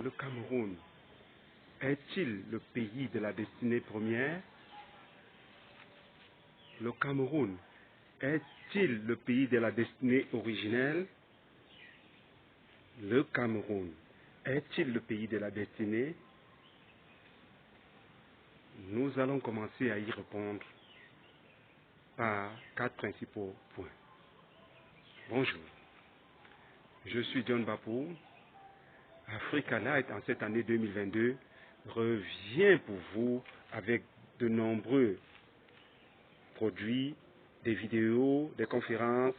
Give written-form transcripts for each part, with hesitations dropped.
Le Cameroun est-il le pays de la destinée première? Le Cameroun est-il le pays de la destinée originelle? Le Cameroun est-il le pays de la destinée? Nous allons commencer à y répondre par 4 principaux points. Bonjour, je suis John Bapou. Africa Light en cette année 2022 revient pour vous avec de nombreux produits, des vidéos, des conférences,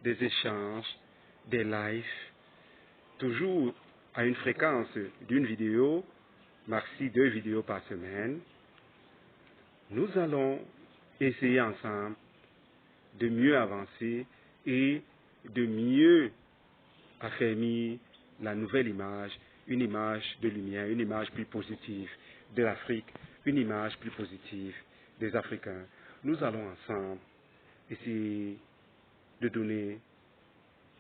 des échanges, des lives, toujours à une fréquence d'une vidéo, maxi 2 vidéos par semaine. Nous allons essayer ensemble de mieux avancer et de mieux affermir la nouvelle image, une image de lumière, une image plus positive de l'Afrique, une image plus positive des Africains. Nous allons ensemble essayer de donner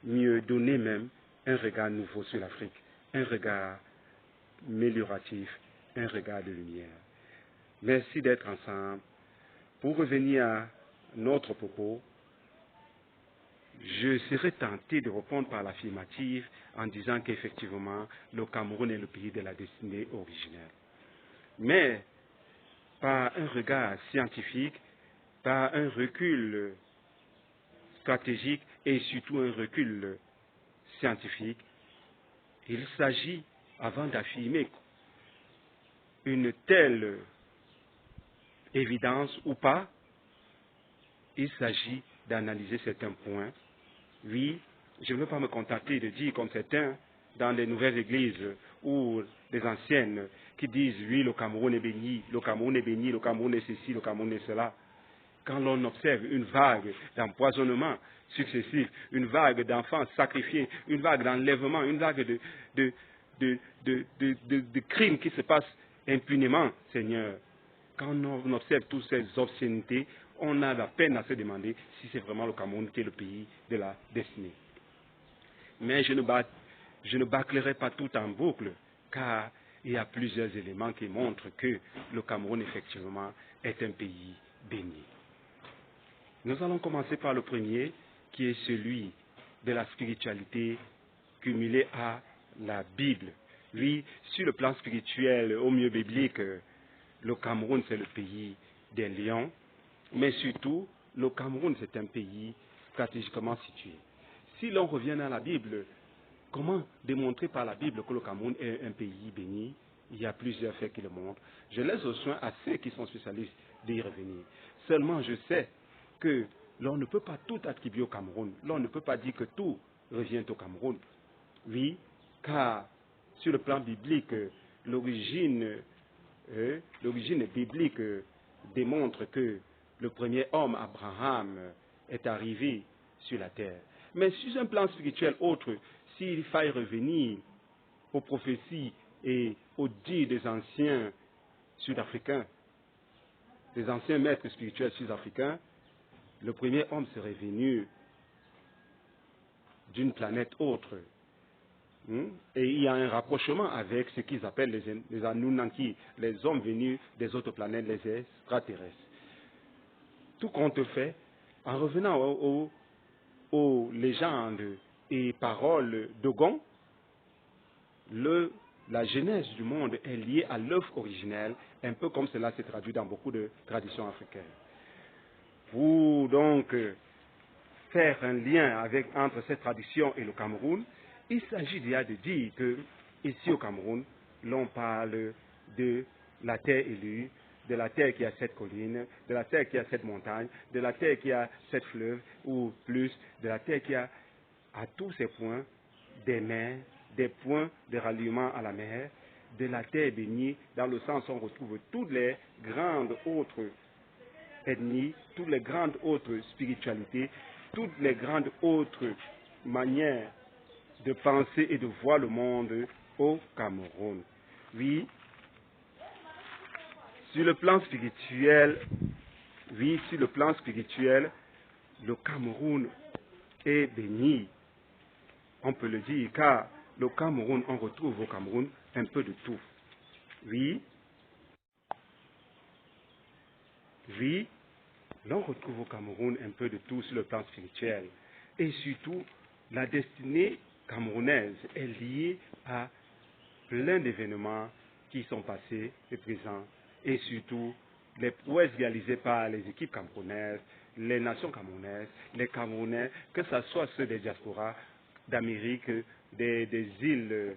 même un regard nouveau sur l'Afrique, un regard amélioratif, un regard de lumière. Merci d'être ensemble. Pour revenir à notre propos, je serais tenté de répondre par l'affirmative en disant qu'effectivement, le Cameroun est le pays de la destinée originelle. Mais, par un regard scientifique, par un recul stratégique et surtout un recul scientifique, il s'agit, avant d'affirmer une telle évidence ou pas, il s'agit d'analyser certains points. Oui, je ne veux pas me contenter de dire comme certains dans les nouvelles églises ou les anciennes qui disent oui, le Cameroun est béni, le Cameroun est béni, le Cameroun est ceci, le Cameroun est cela. Quand l'on observe une vague d'empoisonnement successif, une vague d'enfants sacrifiés, une vague d'enlèvement, une vague de crimes qui se passent impunément, Seigneur, quand on observe toutes ces obscénités, on a la peine à se demander si c'est vraiment le Cameroun qui est le pays de la destinée. Mais je ne bâclerai pas tout en boucle, car il y a plusieurs éléments qui montrent que le Cameroun, effectivement, est un pays béni. Nous allons commencer par le premier, qui est celui de la spiritualité cumulée à la Bible. Oui, sur le plan spirituel, au mieux biblique, le Cameroun, c'est le pays des lions, mais surtout, le Cameroun, c'est un pays stratégiquement situé. Si l'on revient à la Bible, comment démontrer par la Bible que le Cameroun est un pays béni? Il y a plusieurs faits qui le montrent. Je laisse au soin à ceux qui sont spécialistes d'y revenir. Seulement, je sais que l'on ne peut pas tout attribuer au Cameroun. L'on ne peut pas dire que tout revient au Cameroun. Oui, car sur le plan biblique, l'origine biblique démontre que le premier homme, Abraham, est arrivé sur la terre. Mais sur un plan spirituel autre, s'il faille revenir aux prophéties et aux dires des anciens sud-africains, des anciens maîtres spirituels sud-africains, le premier homme serait venu d'une planète autre. Et il y a un rapprochement avec ce qu'ils appellent les Anunnaki, les hommes venus des autres planètes, les extraterrestres. Tout compte fait, en revenant aux légendes et paroles d'Ogon, la genèse du monde est liée à l'œuvre originelle, un peu comme cela s'est traduit dans beaucoup de traditions africaines. Pour donc faire un lien entre cette tradition et le Cameroun, il s'agit déjà de dire que ici au Cameroun, l'on parle de la terre élue, de la terre qui a 7 collines, de la terre qui a 7 montagnes, de la terre qui a 7 fleuves ou plus, de la terre qui a à tous ces points des mers, des points de ralliement à la mer, de la terre bénie, dans le sens où on retrouve toutes les grandes autres ethnies, toutes les grandes autres spiritualités, toutes les grandes autres manières de penser et de voir le monde au Cameroun. Oui, sur le plan spirituel, le Cameroun est béni. On peut le dire, car le Cameroun, on retrouve au Cameroun un peu de tout. Oui, oui, l'on retrouve au Cameroun un peu de tout sur le plan spirituel. Et surtout, la destinée camerounaise est liée à plein d'événements qui sont passés et présents. Et surtout, les prouesses réalisées par les équipes camerounaises, les nations camerounaises, les Camerounais, que ce soit ceux des diasporas d'Amérique, des îles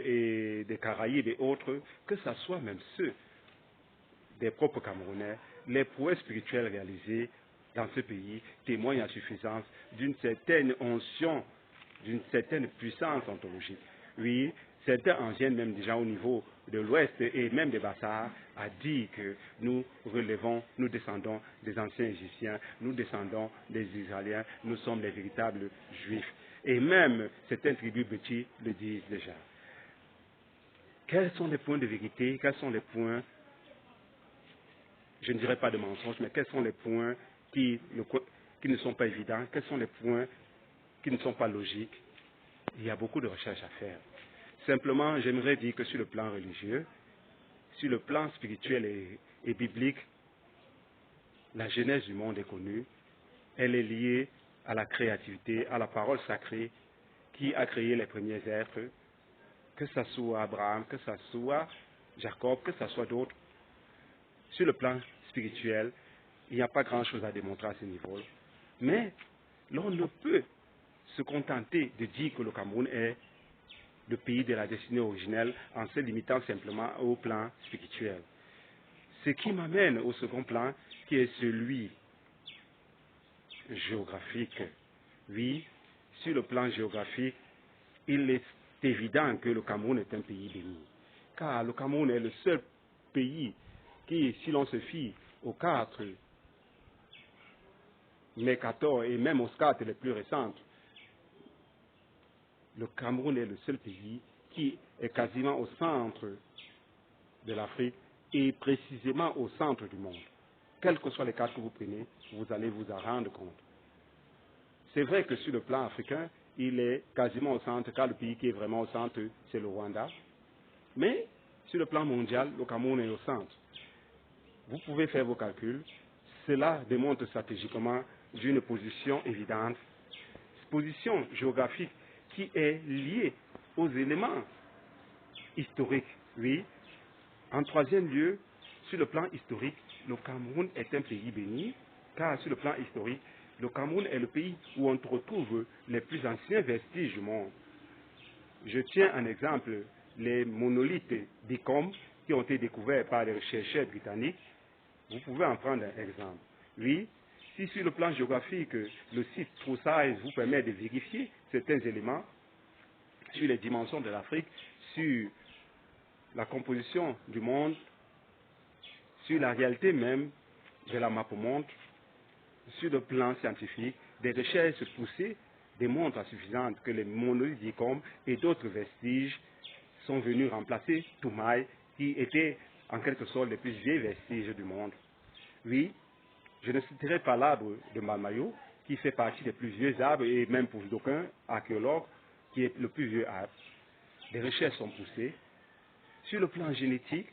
et des Caraïbes et autres, que ce soit même ceux des propres Camerounais, les prouesses spirituelles réalisées dans ce pays témoignent à suffisance d'une certaine onction, d'une certaine puissance ontologique. Oui, certains en viennent même déjà au niveau de l'Ouest et même des Bassars à dire que nous relevons, nous descendons des anciens Égyptiens, nous descendons des Israéliens, nous sommes les véritables Juifs. Et même certaines tribus petits le disent déjà. Quels sont les points de vérité, quels sont les points, je ne dirais pas de mensonges, mais quels sont les points qui ne sont pas évidents, quels sont les points qui ne sont pas logiques? Il y a beaucoup de recherches à faire. Simplement, j'aimerais dire que sur le plan religieux, sur le plan spirituel et biblique, la genèse du monde est connue. Elle est liée à la créativité, à la parole sacrée qui a créé les premiers êtres, que ce soit Abraham, que ce soit Jacob, que ce soit d'autres. Sur le plan spirituel, il n'y a pas grand-chose à démontrer à ce niveau. Mais l'on ne peut se contenter de dire que le Cameroun est le pays de la destinée originelle en se limitant simplement au plan spirituel. Ce qui m'amène au second plan, qui est celui géographique. Oui, sur le plan géographique, il est évident que le Cameroun est un pays béni. Car le Cameroun est le seul pays qui, si l'on se fie aux 4 Mercator et même aux cartes les plus récentes, le Cameroun est le seul pays qui est quasiment au centre de l'Afrique et précisément au centre du monde. Quelles que soient les cartes que vous prenez, vous allez vous en rendre compte. C'est vrai que sur le plan africain, il est quasiment au centre, car le pays qui est vraiment au centre, c'est le Rwanda. Mais sur le plan mondial, le Cameroun est au centre. Vous pouvez faire vos calculs. Cela démontre stratégiquement d'une position évidente, position géographique qui est liée aux éléments historiques. Oui. En troisième lieu, sur le plan historique, le Cameroun est un pays béni, car sur le plan historique, le Cameroun est le pays où on retrouve les plus anciens vestiges du monde. Je tiens un exemple, les monolithes d'Icôme qui ont été découverts par les chercheurs britanniques. Vous pouvez en prendre un exemple. Oui, si sur le plan géographique, le site Troussage vous permet de vérifier certains éléments sur les dimensions de l'Afrique, sur la composition du monde, sur la réalité même de la mappemonde, sur le plan scientifique, des recherches poussées démontrent à suffisance que les monolithes d'Icôme et d'autres vestiges sont venus remplacer Toumaï, qui était en quelque sorte les plus vieux vestiges du monde. Oui, je ne citerai pas l'arbre de Malmayo, qui fait partie des plus vieux arbres, et même pour d'aucuns archéologues, qui est le plus vieux arbre. Des recherches sont poussées. Sur le plan génétique,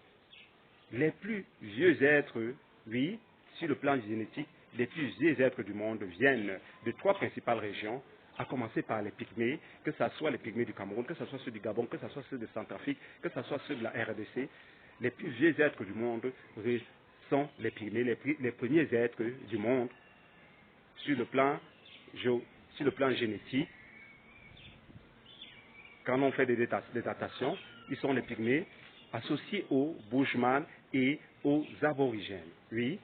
les plus vieux êtres, oui, sur le plan génétique, les plus vieux êtres du monde viennent de 3 principales régions, à commencer par les Pygmées, que ce soit les Pygmées du Cameroun, que ce soit ceux du Gabon, que ce soit ceux de Centrafrique, que ce soit ceux de la RDC. Les plus vieux êtres du monde sont les Pygmées, les premiers êtres du monde sur le plan génétique. Quand on fait des datations, ils sont les Pygmées associés aux Bushman et aux Aborigènes. Oui,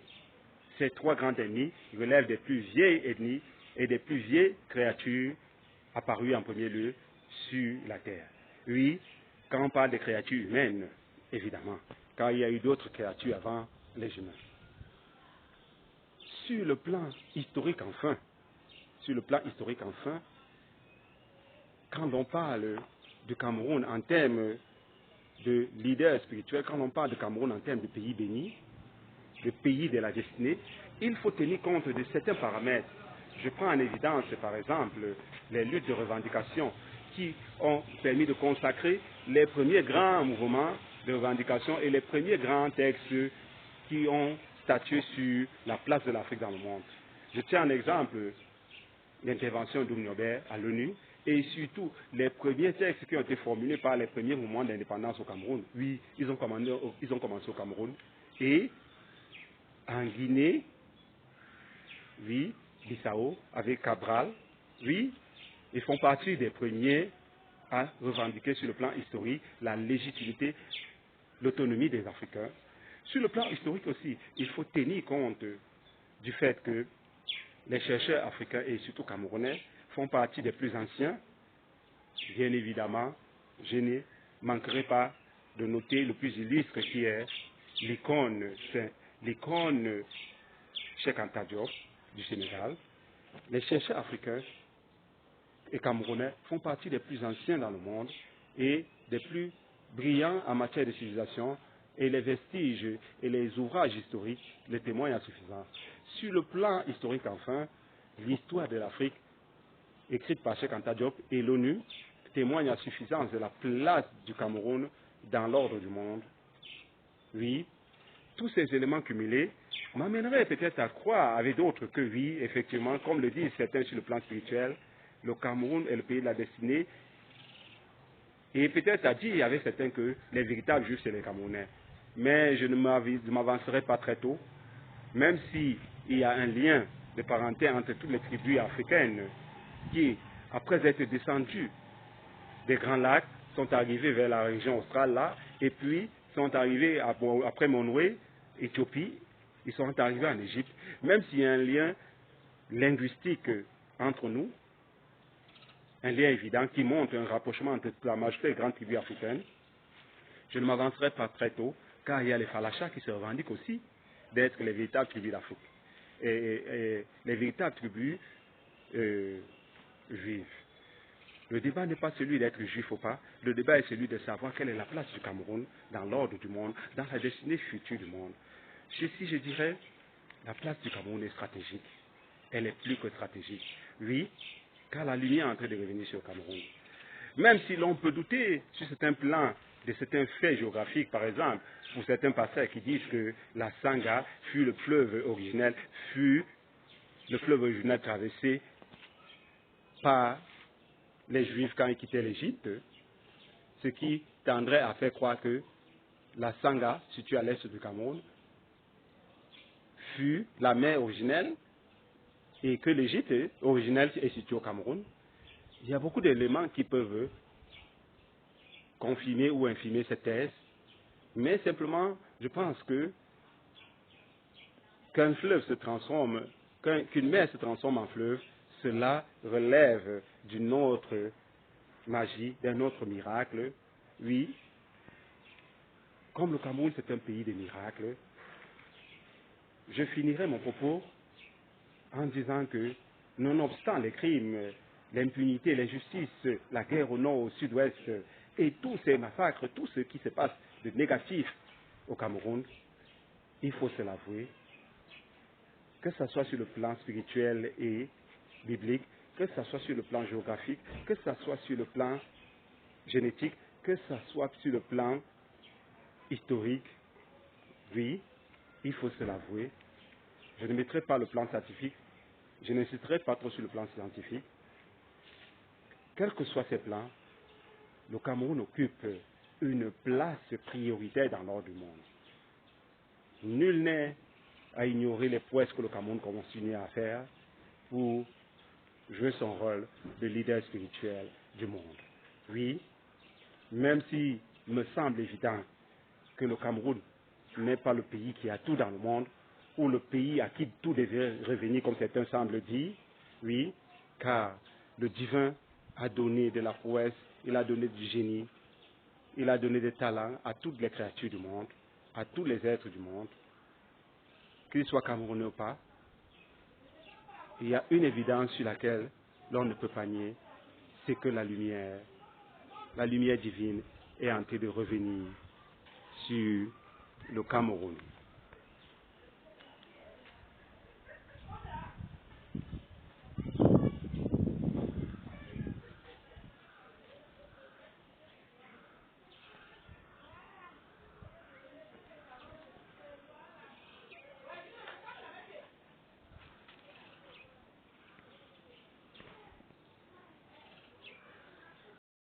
ces 3 grandes ethnies relèvent des plus vieilles ethnies et des plus vieilles créatures apparues en premier lieu sur la Terre. Oui, quand on parle des créatures humaines, évidemment, car il y a eu d'autres créatures avant les humains. Sur le plan historique enfin, quand on parle du Cameroun en termes de leader spirituel, quand on parle de Cameroun en termes de pays béni, de pays de la destinée, il faut tenir compte de certains paramètres. Je prends en évidence, par exemple, les luttes de revendication qui ont permis de consacrer les premiers grands mouvements de revendication et les premiers grands textes qui ont statué sur la place de l'Afrique dans le monde. Je tiens en exemple l'intervention d'Oumniobert à l'ONU et surtout les premiers textes qui ont été formulés par les premiers mouvements d'indépendance au Cameroun. Oui, ils ont commencé au Cameroun et en Guinée, oui, Bissau, avec Cabral, oui, ils font partie des premiers à revendiquer sur le plan historique la légitimité, l'autonomie des Africains. Sur le plan historique aussi, il faut tenir compte du fait que les chercheurs africains et surtout camerounais font partie des plus anciens. Bien évidemment, je ne manquerai pas de noter le plus illustre qui est l'icône Cheikh Anta Diop du Sénégal. Les chercheurs africains et camerounais font partie des plus anciens dans le monde et des plus brillants en matière de civilisation, et les vestiges et les ouvrages historiques les témoignent à suffisance. Sur le plan historique enfin, l'histoire de l'Afrique, écrite par Cheikh Anta Diop et l'ONU, témoigne à suffisance de la place du Cameroun dans l'ordre du monde. Oui, tous ces éléments cumulés m'amèneraient peut-être à croire avec d'autres que oui, effectivement, comme le disent certains sur le plan spirituel, le Cameroun est le pays de la destinée, et peut-être à dire avec certains que les véritables juifs, c'est les Camerounais. Mais je ne m'avancerai pas très tôt, même s'il y a un lien de parenté entre toutes les tribus africaines qui, après être descendues des Grands Lacs, sont arrivées vers la région australe là, et puis sont arrivés après Monoué, Éthiopie, ils sont arrivés en Égypte, même s'il y a un lien linguistique entre nous, un lien évident qui montre un rapprochement entre la majorité des grandes tribus africaines. Je ne m'avancerai pas très tôt, car il y a les Falachas qui se revendiquent aussi d'être les véritables tribus d'Afrique. Et les véritables tribus juives. Le débat n'est pas celui d'être juif ou pas, le débat est celui de savoir quelle est la place du Cameroun dans l'ordre du monde, dans la destinée future du monde. Si je dirais, la place du Cameroun est stratégique. Elle est plus que stratégique. Oui, car la lumière est en train de revenir sur le Cameroun. Même si l'on peut douter sur certains plans de certains faits géographiques, par exemple, pour certains passages qui disent que la Sanga fut le fleuve originel traversé par les Juifs quand ils quittaient l'Égypte, ce qui tendrait à faire croire que la Sanga, située à l'est du Cameroun, fut la mer originelle et que l'Égypte originelle est située au Cameroun. Il y a beaucoup d'éléments qui peuvent confirmer ou infirmer cette thèse, mais simplement, je pense que qu'un fleuve se transforme, qu'une mer se transforme en fleuve, cela relève d'une autre magie, d'un autre miracle. Oui, comme le Cameroun c'est un pays de miracles, je finirai mon propos en disant que, nonobstant les crimes, l'impunité, l'injustice, la guerre au nord, au sud-ouest, et tous ces massacres, tout ce qui se passe de négatif au Cameroun, il faut se l'avouer, que ce soit sur le plan spirituel et biblique, que ce soit sur le plan géographique, que ce soit sur le plan génétique, que ce soit sur le plan historique, oui, il faut se l'avouer. Je ne mettrai pas le plan scientifique, je n'insisterai pas trop sur le plan scientifique. Quels que soient ces plans, le Cameroun occupe une place prioritaire dans l'ordre du monde. Nul n'est à ignorer les prouesses que le Cameroun continue à faire pour jouer son rôle de leader spirituel du monde. Oui, même s'il me semble évident que le Cameroun n'est pas le pays qui a tout dans le monde, ou le pays à qui tout devrait revenir, comme certains semblent dire, oui, car le divin a donné de la prouesse, il a donné du génie, il a donné des talents à toutes les créatures du monde, à tous les êtres du monde, qu'ils soient camerounais ou pas. Il y a une évidence sur laquelle l'on ne peut pas nier, c'est que la lumière divine est en train de revenir sur le Cameroun.